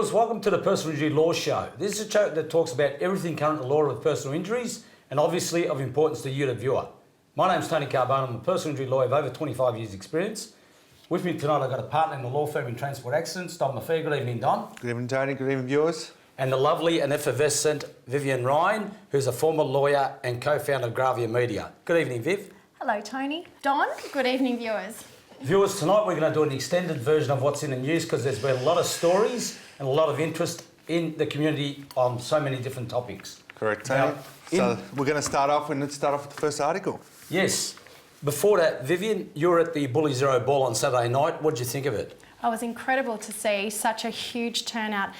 Viewers, welcome to the Personal Injury Law Show. This is a show that talks about everything current in the law with personal injuries and obviously of importance to you, the viewer. My name's Tony Carbone. I'm a personal injury lawyer of over 25 years' experience. With me tonight, I've got a partner in the law firm in transport accidents, Don Maffia. Good evening, Don. Good evening, Tony. Good evening, viewers. And the lovely and effervescent Vivienne Ryan, who's a former lawyer and co-founder of Gravia Media. Good evening, Viv. Hello, Tony. Don, good evening, viewers. Viewers, tonight we're going to do an extended version of what's in the news because there's been a lot of stories and a lot of interest in the community on so many different topics. Correct, Tony. So we're going to start off with the first article. Yes. Before that, Vivienne, you were at the Bully Zero Ball on Saturday night. What did you think of it? It was incredible to see such a huge turnout.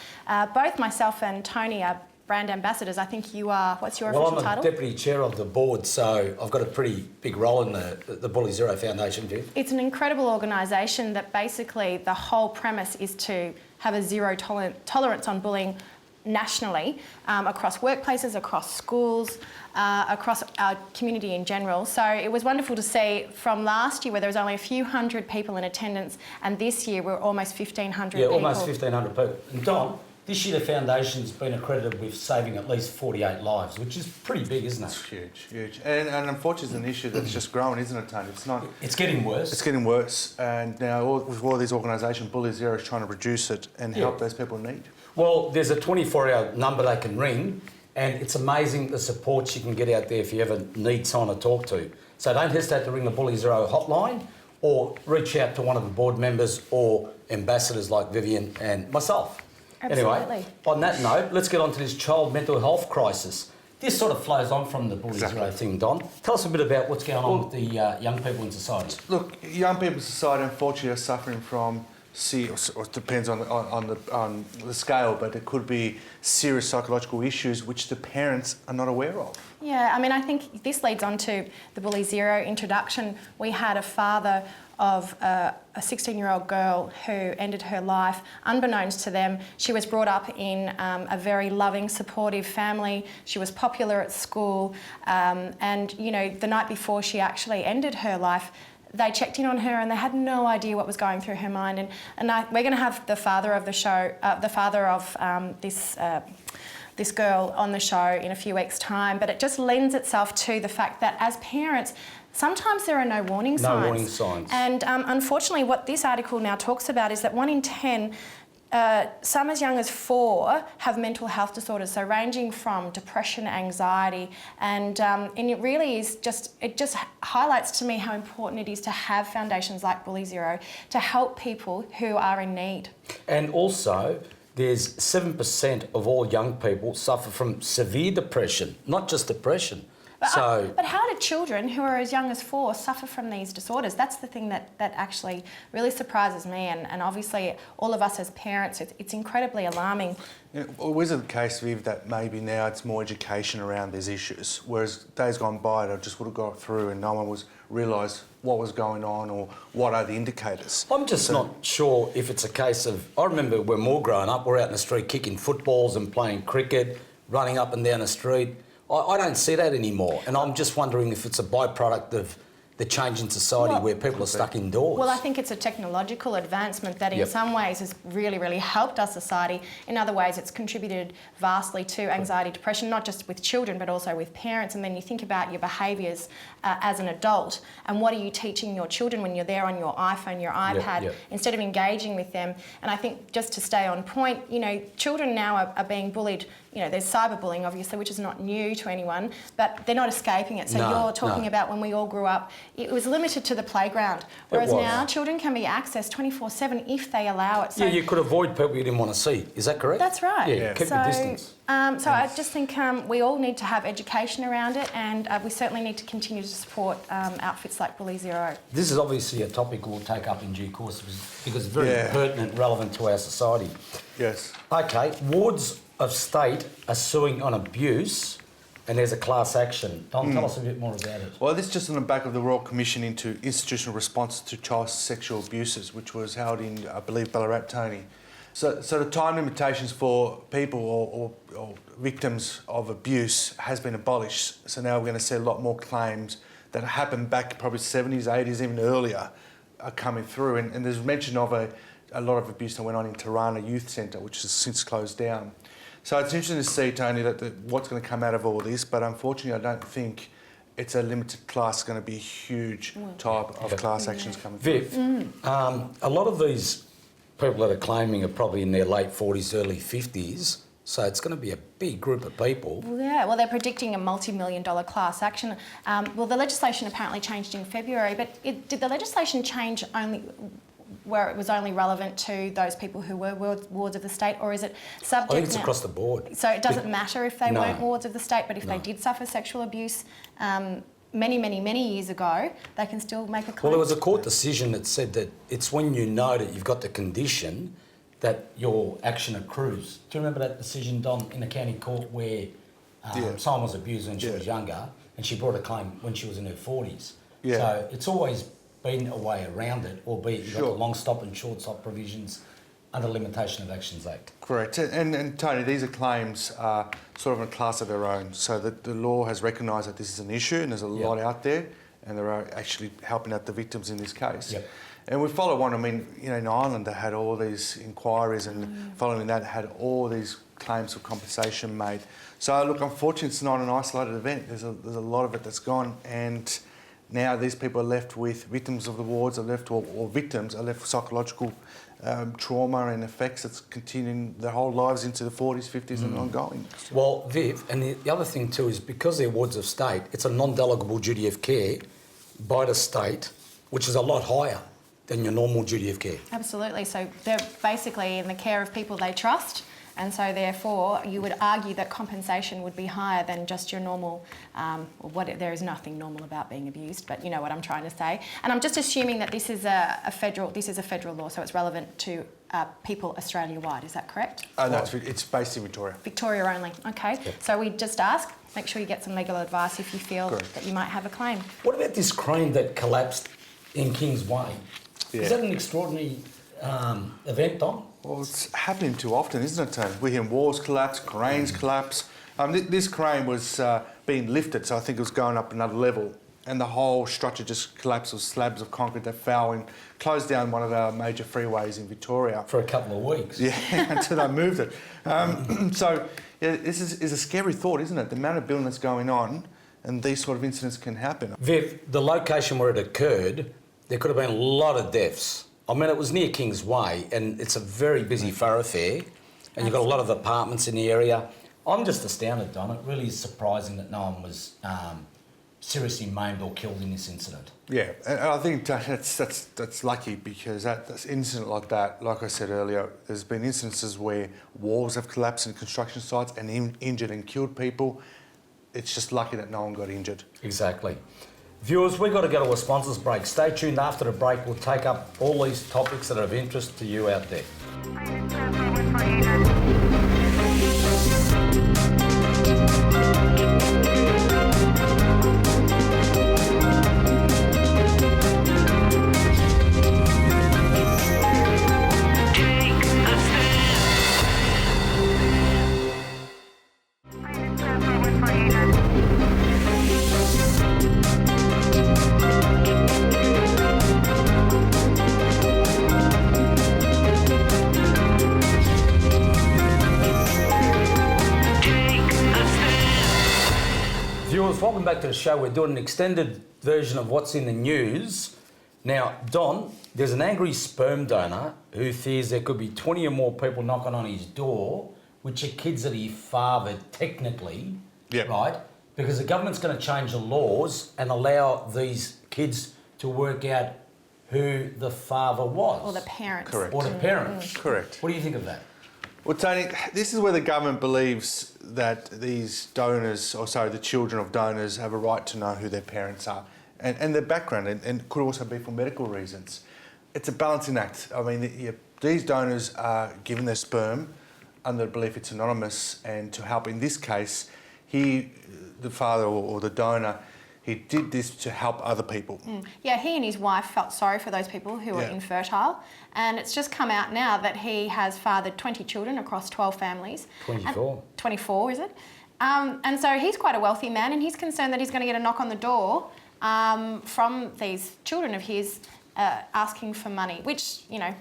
Both myself and Tony are brand ambassadors. I think you are. What's your official title? Well, I'm the deputy chair of the board, so I've got a pretty big role in the Bully Zero Foundation, Viv. It's an incredible organisation that basically the whole premise is to have a zero tolerance on bullying nationally, across workplaces, across schools, across our community in general. So it was wonderful to see from last year where there was only a few hundred people in attendance, and this year we're almost 1,500 people. Yeah, almost 1,500 people. And Don, this year the foundation's been accredited with saving at least 48 lives, which is pretty big, isn't it? It's huge, huge. And unfortunately, it's an issue that's just growing, isn't it, Tony? It's not. It's getting worse. It's getting worse. And now with all these organisations, Bully Zero is trying to reduce it and help those people in need. Well, there's a 24-hour number they can ring, and it's amazing the support you can get out there if you ever need someone to talk to. So don't hesitate to ring the Bully Zero hotline or reach out to one of the board members or ambassadors like Vivienne and myself. Absolutely. Anyway, on that note, let's get on to this child mental health crisis. This sort of flows on from the Bully Zero thing, Don. Tell us a bit about what's going on with the young people in society. Look, young people in society, unfortunately, are suffering from or it depends on the scale, but it could be serious psychological issues which the parents are not aware of. Yeah, I mean, I think this leads on to the Bully Zero introduction. We had a father of a 16-year-old girl who ended her life unbeknownst to them. She was brought up in a very loving, supportive family. She was popular at school, and you know, the night before she actually ended her life, they checked in on her and they had no idea what was going through her mind. And we're going to have the father of the show, the father of this girl on the show in a few weeks' time. But it just lends itself to the fact that as parents, sometimes there are no warning signs. No warning signs. And unfortunately, what this article now talks about is that 1 in 10, some as young as 4 have mental health disorders, so ranging from depression, anxiety, and it really is it just highlights to me how important it is to have foundations like Bully Zero to help people who are in need. And also, there's 7% of all young people suffer from severe depression, not just depression. But how do children who are as young as 4 suffer from these disorders? That's the thing that actually really surprises me, and obviously all of us as parents, it's incredibly alarming. Yeah, well, is it the case, Viv, that maybe now it's more education around these issues, whereas days gone by, they just would have got through and no one was realised what was going on or what are the indicators? I'm just not sure if it's a case of... I remember when we were growing up, we're out in the street kicking footballs and playing cricket, running up and down the street. I don't see that anymore, and I'm just wondering if it's a byproduct of the change in society where people are stuck indoors. Well, I think it's a technological advancement that in some ways has really, really helped our society. In other ways, it's contributed vastly to anxiety, depression, not just with children, but also with parents. And then you think about your behaviours as an adult, and what are you teaching your children when you're there on your iPhone, your iPad, instead of engaging with them? And I think just to stay on point, you know, children now are being bullied. You know, there's cyberbullying, obviously, which is not new to anyone, but they're not escaping it. So you're talking about when we all grew up, it was limited to the playground, whereas now children can be accessed 24/7 if they allow it. So you could avoid people you didn't want to see. Is that correct? That's right. Yeah, keep the distance. So I just think we all need to have education around it, and we certainly need to continue to support outfits like Bully Zero. This is obviously a topic we'll take up in due course because it's very pertinent and relevant to our society. Yes. Okay, wards of state are suing on abuse, and there's a class action. Tom, tell us a bit more about it. Well, this is just on the back of the Royal Commission into Institutional Response to Child Sexual Abuses, which was held in, I believe, Ballarat, Tony. So the time limitations for people or victims of abuse has been abolished. So now we're going to see a lot more claims that happened back probably 70s, 80s, even earlier, are coming through. And there's mention of a a lot of abuse that went on in Tirana Youth Centre, which has since closed down. So it's interesting to see, Tony, that what's going to come out of all this, but unfortunately I don't think it's a limited class, going to be a huge type of class actions coming through. Viv, a lot of these people that are claiming are probably in their late 40s, early 50s, so it's going to be a big group of people. Yeah, well, they're predicting a multi-million-dollar class action. Well, the legislation apparently changed in February, but did the legislation change only where it was only relevant to those people who were wards of the state, or is it subject? I think it's across the board. So it doesn't matter if they No. weren't wards of the state, but if they did suffer sexual abuse many years ago, they can still make a claim. Well, there was a court decision that said that it's when you know that you've got the condition that your action accrues. Do you remember that decision, Don, in the county court where someone was abused when she was younger and she brought a claim when she was in her 40s? Yeah. So it's always been a way around it, albeit you've got the long stop and short stop provisions under Limitation of Actions Act. Correct. And Tony, these are claims sort of in a class of their own. So the law has recognised that this is an issue and there's a lot out there, and they're actually helping out the victims in this case. Yep. And we follow one. I mean, you know, in Ireland they had all these inquiries, and following that had all these claims for compensation made. So look, unfortunately, it's not an isolated event. There's a lot of it that's gone, and now these people are left with victims of the wards, are left or victims are left with psychological trauma and effects that's continuing their whole lives into the 40s, 50s and ongoing. Well, Viv, and the other thing too is because they're wards of state, it's a non-delegable duty of care by the state, which is a lot higher than your normal duty of care. Absolutely. So they're basically in the care of people they trust, and so therefore you would argue that compensation would be higher than just your normal. There is nothing normal about being abused, but you know what I'm trying to say. And I'm just assuming that this is a federal law, so it's relevant to people Australia-wide. Is that correct? No, it's based in Victoria. Victoria only. Okay. Yep. So we just ask. Make sure you get some legal advice if you feel that you might have a claim. What about this crane that collapsed in Kings Way? Yeah. Is that an extraordinary event, Don? Well, it's happening too often, isn't it, Tony? We hear walls collapse, cranes collapse. This crane was being lifted, so I think it was going up another level, and the whole structure just collapsed with slabs of concrete that fell and closed down one of our major freeways in Victoria. For a couple of weeks. Yeah, until they moved it. So, yeah, this is a scary thought, isn't it? The amount of building that's going on, and these sort of incidents can happen. Viv, the location where it occurred, there could have been a lot of deaths. I mean, it was near Kings Way, and it's a very busy thoroughfare, and you've got a lot of apartments in the area. I'm just astounded, Don. It really is surprising that no one was seriously maimed or killed in this incident. Yeah, and I think that's lucky, because that's incident like that, like I said earlier, there's been instances where walls have collapsed in construction sites and injured and killed people. It's just lucky that no one got injured. Exactly. Viewers, we've got to go to a sponsors break. Stay tuned. After the break, we'll take up all these topics that are of interest to you out there. Viewers, welcome back to the show. We're doing an extended version of what's in the news. Now, Don, there's an angry sperm donor who fears there could be 20 or more people knocking on his door, which are kids that he fathered technically, right? Because the government's going to change the laws and allow these kids to work out who the father was. Or the parents. Correct. Or the parents. Correct. What do you think of that? Well, Tony, this is where the government believes that these donors, the children of donors, have a right to know who their parents are and their background, and could also be for medical reasons. It's a balancing act. I mean, these donors are given their sperm under the belief it's anonymous, and to help in this case, the father or the donor, he did this to help other people. Yeah, he and his wife felt sorry for those people who were infertile, and it's just come out now that he has fathered 20 children across 12 families. 24. 24, is it? And so he's quite a wealthy man, and he's concerned that he's going to get a knock on the door from these children of his asking for money, which, you know,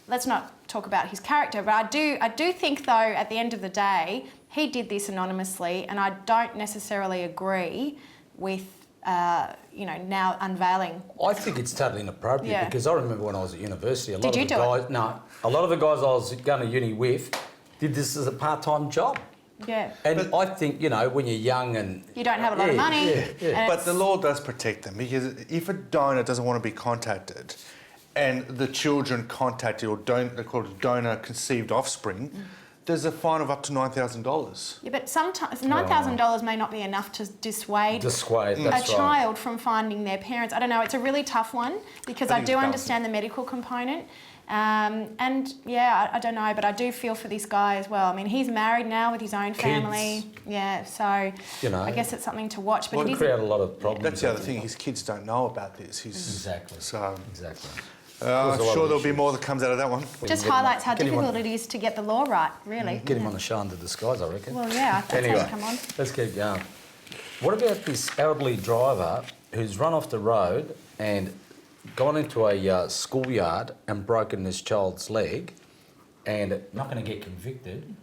let's not talk about his character, but I do think, though, at the end of the day, he did this anonymously, and I don't necessarily agree with, now unveiling. I think it's totally inappropriate because I remember when I was at university, a lot of the guys I was going to uni with did this as a part-time job. Yeah. And I think, when you're young and... You don't have a lot of money. But the law does protect them, because if a donor doesn't want to be contacted and the children contacted, or they call it donor conceived offspring, there's a fine of up to $9,000. Yeah, but sometimes $9,000 may not be enough to dissuade a child from finding their parents. I don't know, it's a really tough one, because I do understand the medical component. I don't know, but I do feel for this guy as well. I mean, he's married now with his own family. Kids. Yeah, so I guess it's something to watch. But it could create a lot of problems. That's the other thing, his kids don't know about this. Exactly. Exactly. I'm sure there'll be more that comes out of that one. Just highlights how difficult it is to get the law right, really. Get him on the show under disguise, I reckon. Well, yeah, that's how you come on. Let's keep going. What about this elderly driver who's run off the road and gone into a schoolyard and broken this child's leg and not going to get convicted?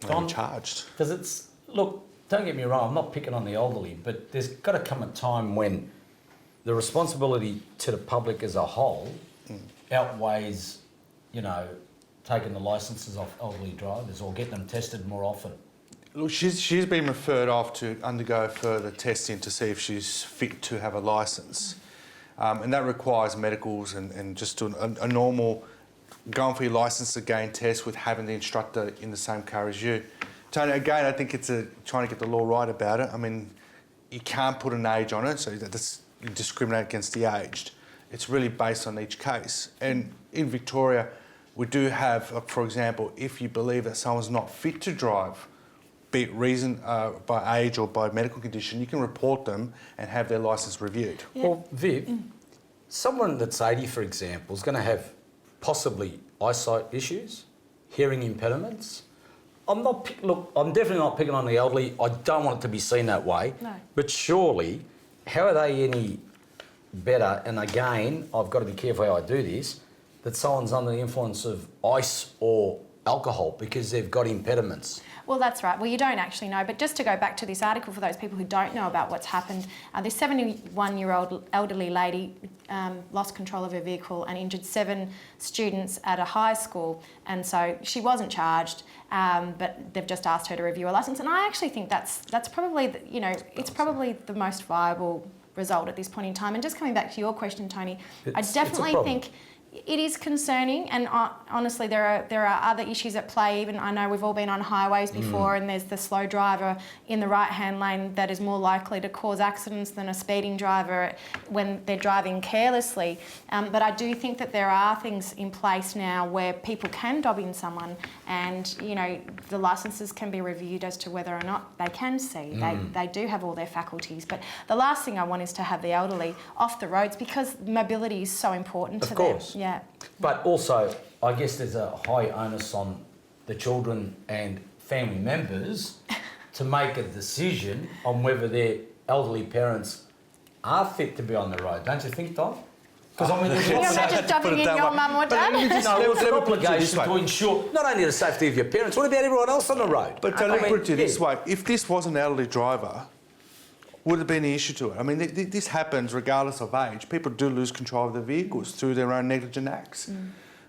Not charged. Because it's... Look, don't get me wrong, I'm not picking on the elderly, but there's got to come a time when the responsibility to the public as a whole outweighs, taking the licences off elderly drivers or getting them tested more often. Look, she's been referred off to undergo further testing to see if she's fit to have a licence. And that requires medicals and just a normal going for your licence again test with having the instructor in the same car as you. Tony, again, I think it's trying to get the law right about it. I mean, you can't put an age on it, so that's discriminate against the aged. It's really based on each case. And in Victoria, we do have, for example, if you believe that someone's not fit to drive, be it reason by age or by medical condition, you can report them and have their licence reviewed. Yeah. Well, Viv, someone that's 80, for example, is going to have possibly eyesight issues, hearing impediments. I'm definitely not picking on the elderly. I don't want it to be seen that way. No. But surely, how are they any better? And again, I've got to be careful how I do this, that someone's under the influence of ice or alcohol because they've got impediments. Well, that's right. Well, you don't actually know. But just to go back to this article, for those people who don't know about what's happened, this 71-year-old elderly lady lost control of her vehicle and injured 7 students at a high school. And so she wasn't charged, but they've just asked her to review her licence. And I actually think that's probably, it's probably the most viable result at this point in time. And just coming back to your question, Tony, I definitely think it is concerning, and honestly, there are other issues at play. Even I know we've all been on highways before, and there's the slow driver in the right-hand lane that is more likely to cause accidents than a speeding driver when they're driving carelessly. But I do think that there are things in place now where people can dob in someone, and the licences can be reviewed as to whether or not they can see. They do have all their faculties. But the last thing I want is to have the elderly off the roads, because mobility is so important to them. Of course. Yeah. But also, I guess there's a high onus on the children and family members to make a decision on whether their elderly parents are fit to be on the road. Don't you think, Tom? Because I mean, there's Can you imagine dubbing in your mum or dad? no, it's an obligation to ensure not only the safety of your parents, what about everyone else on the road? But let me put it to you this way. If this was an elderly driver, would have been an issue to it. I mean, this happens regardless of age. People do lose control of their vehicles through their own negligent acts.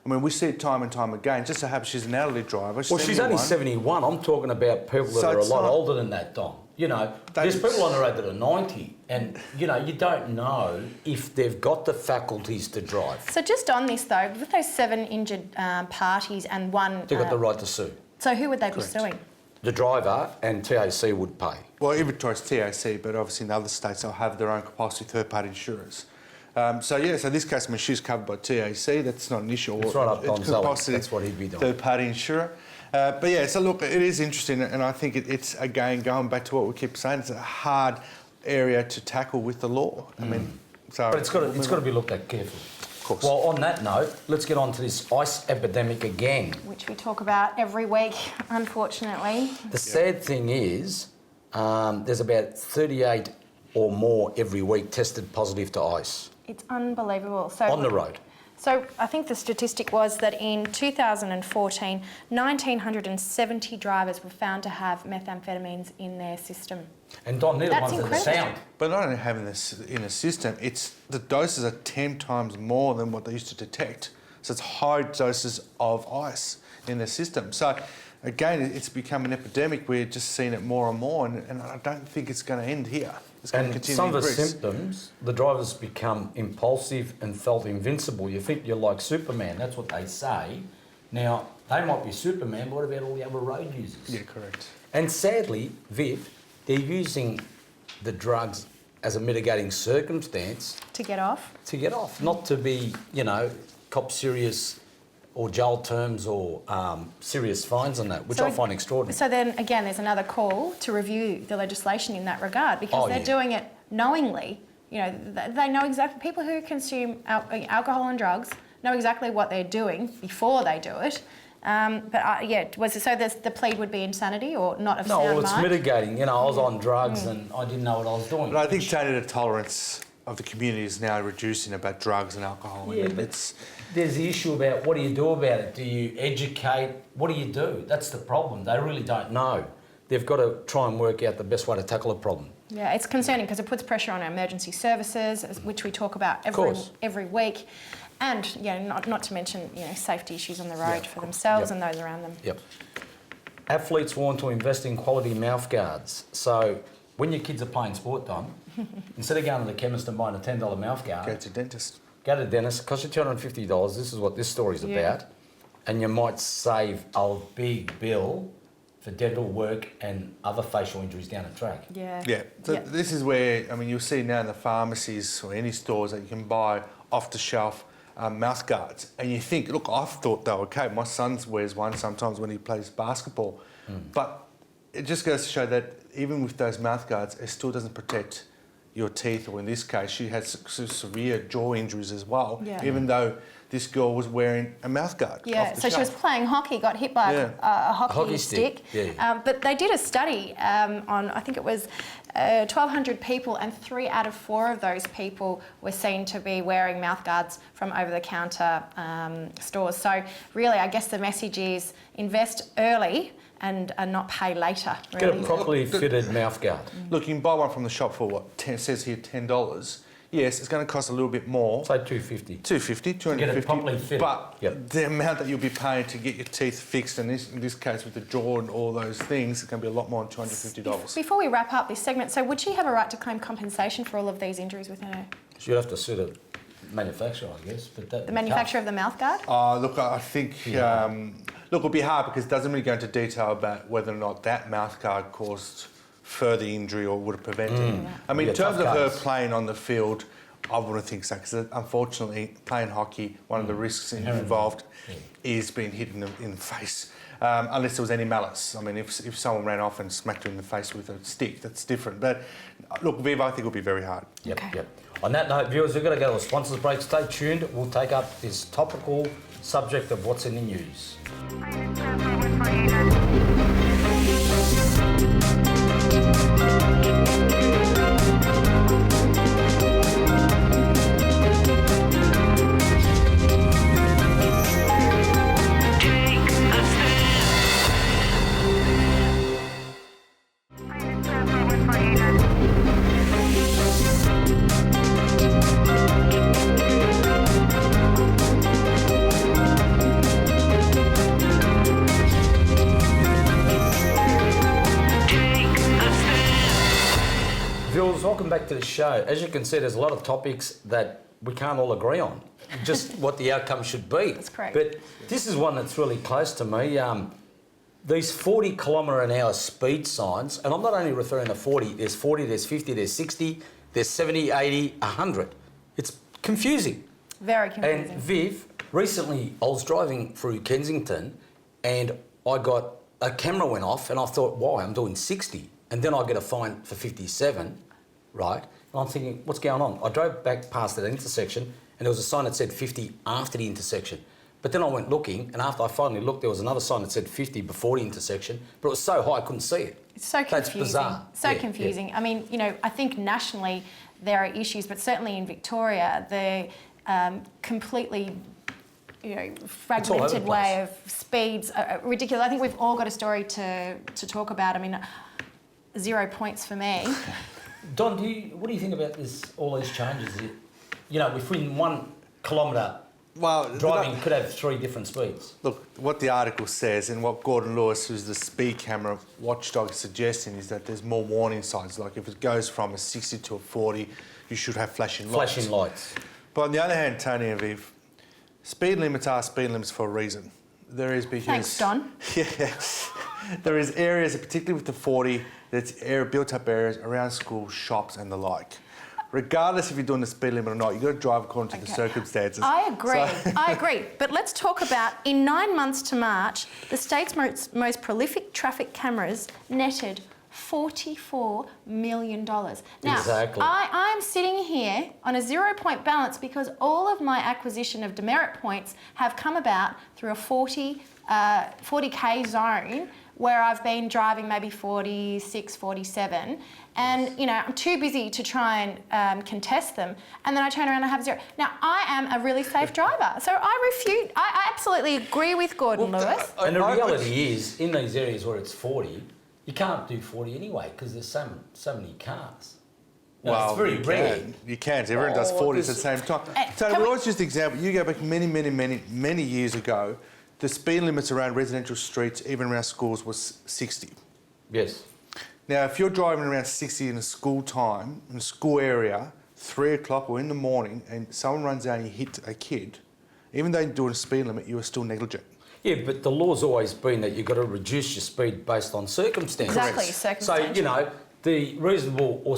I mean, we see it time and time again. Just so happens she's an elderly driver. She's only 71. I'm talking about people that are a lot older than that, Dom. There's people on the road that are 90, and, you don't know if they've got the faculties to drive. So just on this, though, with those 7 injured parties and 1... They've got the right to sue. So who would they be suing? The driver and TAC would pay. Well, in Victoria it's TAC, but obviously in other states they'll have their own compulsory third-party insurers. So this case, I mean, she's covered by TAC. That's not an issue. It's right up Dom's alley. That's what he'd be doing. Third-party insurer. But yeah, so look, it is interesting, and I think it's, again, going back to what we keep saying, it's a hard area to tackle with the law. I mean, so... But it's got to be looked at carefully. Of course. Well, on that note, let's get on to this ice epidemic again. Which we talk about every week, unfortunately. The sad thing is, there's about 38 or more every week tested positive to ice. It's unbelievable. So on the road. So I think the statistic was that in 2014, 1,970 drivers were found to have methamphetamines in their system. And Don, they're the That's ones that incredible. sound. But not only having this in a system, it's the doses are 10 times more than what they used to detect. So it's high doses of ice in the system. So again, it's become an epidemic. We're just seeing it more and more, and I don't think it's going to end here. It's going to And continue some to of the increase. symptoms, the drivers become impulsive and felt invincible. You think you're like Superman, that's what they say. Now, they might be Superman, but what about all the other road users? Yeah, correct. And sadly, Viv, they're using the drugs as a mitigating circumstance To get off. not to be, cop serious or jail terms or serious fines on that, which So I find extraordinary. So then again, there's another call to review the legislation in that regard, because Oh, they're yeah. doing it knowingly. They know exactly, people who consume alcohol and drugs know exactly what they're doing before they do it. The plea would be insanity or not of No, sound well, it's mind? mitigating. I was on drugs and I didn't know what I was doing. But I think, Tony, the tolerance of the community is now reducing about drugs and alcohol. Yeah, and but it's there's the issue about what do you do about it? Do you educate? What do you do? That's the problem. They really don't know. They've got to try and work out the best way to tackle a problem. Yeah, it's concerning because it puts pressure on our emergency services, which we talk about course. every week. And not to mention safety issues on the road for themselves and those around them. Yep. Athletes want to invest in quality mouth guards. So when your kids are playing sport, Don, instead of going to the chemist and buying a $10 mouth guard, go to the dentist. go to the dentist, cost you $250. This is what this story's about. And you might save a big bill for dental work and other facial injuries down the track. Yeah. Yeah, so this is where, you'll see now in the pharmacies or any stores that you can buy off-the-shelf mouth guards. And you think, look, I've thought they were okay. My son wears one sometimes when he plays basketball. But it just goes to show that even with those mouth guards, it still doesn't protect your teeth, or in this case, she has severe jaw injuries as well, even though this girl was wearing a mouth guard. Yeah, so she was playing hockey, got hit by a hockey stick. But they did a study on, I think it was 1,200 people, and 3 out of 4 of those people were seen to be wearing mouth guards from over-the-counter stores. So really, I guess the message is invest early and not pay later. Really. Get a properly fitted mouth guard. Look, you can buy one from the shop for what? It says here $10. Yes, it's going to cost a little bit more. Say $250. $250, $250. Get it properly fitted. But the amount that you'll be paying to get your teeth fixed, and in this case with the jaw and all those things, it's going to be a lot more than $250. Before we wrap up this segment, so would she have a right to claim compensation for all of these injuries with her? She'd have to sue the manufacturer, I guess. But The manufacturer of the mouth guard? Look, I think... look, it'll be hard because it doesn't really go into detail about whether or not that mouth guard caused further injury or would have prevented it. In terms of her playing on the field, I wouldn't think so, because unfortunately, playing hockey, one of the risks involved is being hit in the face, unless there was any malice. If someone ran off and smacked her in the face with a stick, that's different. But look, Viv, I think it'll be very hard. Yep. On that note, viewers, we've got to go to a sponsors break. Stay tuned. We'll take up this topical subject of what's in the news. Viewers, welcome back to the show. As you can see, there's a lot of topics that we can't all agree on, just what the outcome should be. That's correct. But this is one that's really close to me. These 40 km/h speed signs, and I'm not only referring to 40, there's 40, there's 50, there's 60, there's 70, 80, 100. It's confusing. Very confusing. And Viv, recently I was driving through Kensington and a camera went off and I thought, why? I'm doing 60. And then I get a fine for 57, right? And I'm thinking, what's going on? I drove back past that intersection and there was a sign that said 50 after the intersection. But then I went looking, and after I finally looked, there was another sign that said 50 before the intersection, but it was so high I couldn't see it. It's so confusing. That's bizarre. So confusing. I mean, I think nationally there are issues, but certainly in Victoria, the completely, all over the fragmented place. way of speeds, ridiculous. I think we've all got a story to talk about. I mean, 0 points for me. Don, what do you think about all these changes? Within 1 kilometre, driving could have 3 different speeds. Look, what the article says and what Gordon Lewis, who's the speed camera watchdog, is suggesting is that there's more warning signs. Like if it goes from a 60 to a 40, you should have flashing lights. Flashing lights. But on the other hand, Tony and Viv, speed limits are speed limits for a reason. There is because... Thanks, Don. Yeah. There is areas, particularly with the 40, that's built-up areas around schools, shops and the like. Regardless if you're doing the speed limit or not, you've got to drive according to the circumstances. I agree. I agree. But let's talk about, in 9 months to March, the state's most prolific traffic cameras netted $44 million. Now, exactly. I'm sitting here on a 0 point balance because all of my acquisition of demerit points have come about through a 40k zone where I've been driving maybe 46, 47, and I'm too busy to try and contest them, and then I turn around and have 0. Now, I am a really safe driver, so I absolutely agree with Gordon Lewis. And the reality is, in these areas where it's 40, you can't do 40 anyway because there's so many cars. It's very rare. You can. Everyone does 40s at the same time. So we always use the example. You go back many years ago, the speed limits around residential streets, even around schools, was 60. Yes. Now, if you're driving around 60 in a school time, in a school area, 3 o'clock or in the morning, and someone runs out and you hit a kid, even though you're doing a speed limit, you are still negligent. Yeah, but the law's always been that you've got to reduce your speed based on circumstances. Exactly, circumstances.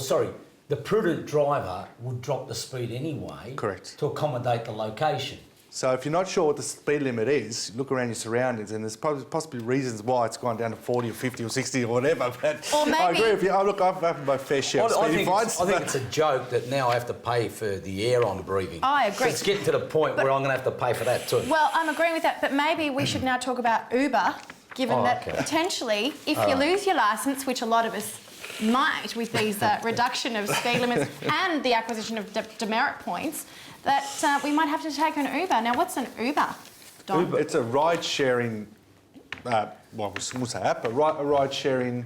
So, the prudent driver would drop the speed anyway. Correct. To accommodate the location. So if you're not sure what the speed limit is, look around your surroundings, and there's possibly reasons why it's gone down to 40 or 50 or 60 or whatever. But or maybe, I agree with you. I've had my fair share of speeding fines. I think it's a joke that now I have to pay for the air I'm breathing. I agree. It's getting to the point where I'm going to have to pay for that too. Well, I'm agreeing with that, but maybe we should now talk about Uber, given that potentially, if you lose your licence, which a lot of us might with these reduction of speed limits and the acquisition of demerit points, that we might have to take an Uber. Now, what's an Uber, Don? Uber, it's a ride-sharing, we'll say app, a ride-sharing,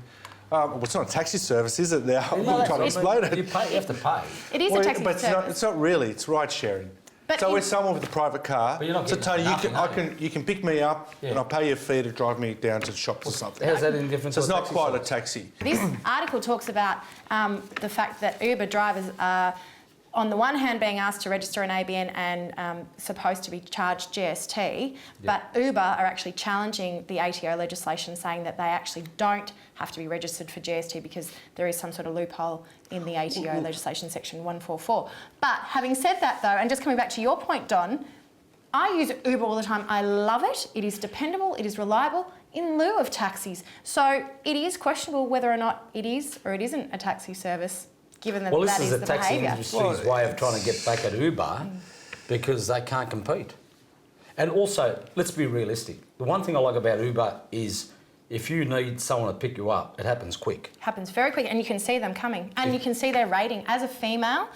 well, it's not a taxi service, is it now? I'm trying to explain it. You have to pay. It is a taxi service. But it's not really, it's ride-sharing. So we're someone with a private car. But you're not so getting Tony, you can pick me up and I'll pay you a fee to drive me down to the shops or something. How's that any different? So it's not quite a taxi. This article talks about the fact that Uber drivers are, on the one hand, being asked to register an ABN and supposed to be charged GST, but Uber are actually challenging the ATO legislation, saying that they actually don't have to be registered for GST because there is some sort of loophole in the ATO legislation section 144. But having said that though, and just coming back to your point, Don, I use Uber all the time. I love it. It is dependable, it is reliable, in lieu of taxis. So it is questionable whether or not it is or it isn't a taxi service, given that that is the behaviour. Well, this is the taxi industry's way of trying to get back at Uber because they can't compete. And also, let's be realistic. The one thing I like about Uber is if you need someone to pick you up, it happens quick. Happens very quick, and you can see them coming. And you can see their rating. As a female,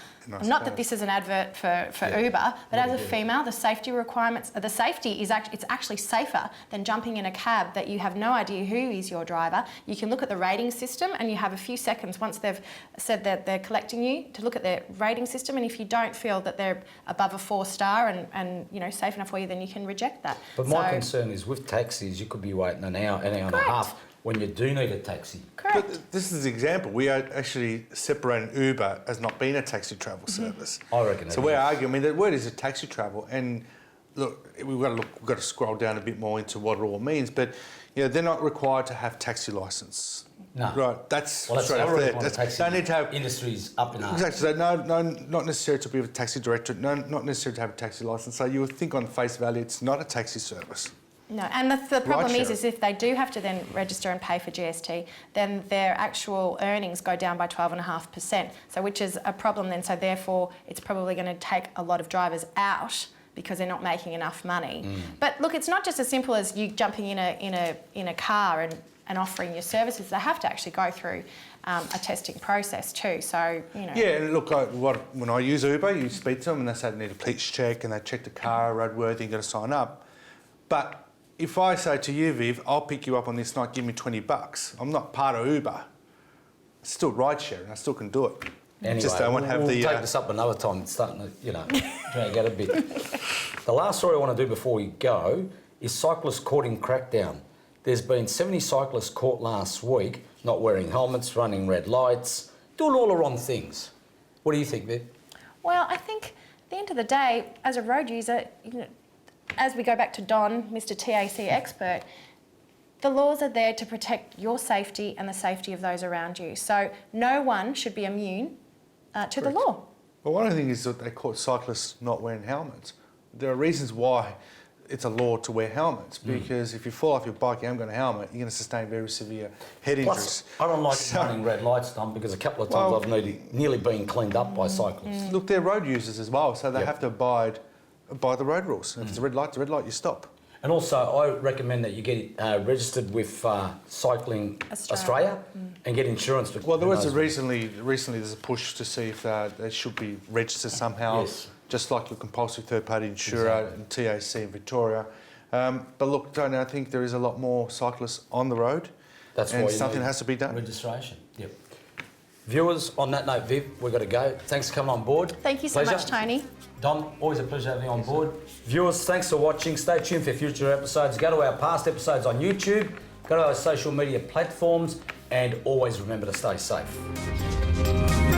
not that this is an advert for Uber, but as a female, the safety requirements, the safety is it's actually safer than jumping in a cab that you have no idea who is your driver. You can look at the rating system and you have a few seconds once they've said that they're collecting you to look at their rating system, and if you don't feel that they're above a 4-star and safe enough for you, then you can reject that. But my concern is with taxis, you could be waiting an hour and a half when you do need a taxi. Correct. But this is the example. We are actually separating Uber as not being a taxi travel service. I reckon. So we're arguing. I mean, the word is a taxi travel, and look, we've got to scroll down a bit more into what it all means. But they're not required to have taxi license. No. Right. That's straight up there. They need to have industries up in arms. Exactly. So no, not necessarily to be a taxi director. No, not necessarily to have a taxi license. So you would think on face value, it's not a taxi service. No, and the problem is if they do have to then register and pay for GST, then their actual earnings go down by 12.5%, so which is a problem then. So therefore, it's probably going to take a lot of drivers out because they're not making enough money. But look, it's not just as simple as you jumping in a car and offering your services. They have to actually go through a testing process too. So, you know. Yeah, and look, when I use Uber, you speak to them and they say they need a police check and they check the car, roadworthy, you've got to sign up. But if I say to you, Viv, I'll pick you up on this night, give me $20, I'm not part of Uber. It's still ride sharing, I still can do it. Anyway, Just don't want to have we'll the... take this up another time. It's starting to, drag out a bit. The last story I want to do before we go is cyclists caught in Crackdown. There's been 70 cyclists caught last week not wearing helmets, running red lights, doing all the wrong things. What do you think, Viv? Well, I think at the end of the day, as a road user, as we go back to Don, Mr. TAC expert, the laws are there to protect your safety and the safety of those around you. So no one should be immune to the law. Well, one of the things is that they caught cyclists not wearing helmets. There are reasons why it's a law to wear helmets, because if you fall off your bike, you haven't got a helmet, you're going to sustain very severe head injuries. Plus, I don't like running red lights, Tom, because a couple of times I've nearly been cleaned up by cyclists. Look, they're road users as well, so they have to abide by the road rules. If it's a red light, you stop. And also, I recommend that you get registered with Cycling Australia and get insurance. Well, there was recently there's a push to see if they should be registered somehow, just like your compulsory third-party insurer and TAC in Victoria. But look, Tony, I think there is a lot more cyclists on the road, and something has to be done. Registration. Yep. Viewers, on that note, Viv, we've got to go. Thanks for coming on board. Thank you so much, Tony. Dom, always a pleasure having you on board. Viewers, thanks for watching. Stay tuned for future episodes. Go to our past episodes on YouTube, go to our social media platforms, and always remember to stay safe.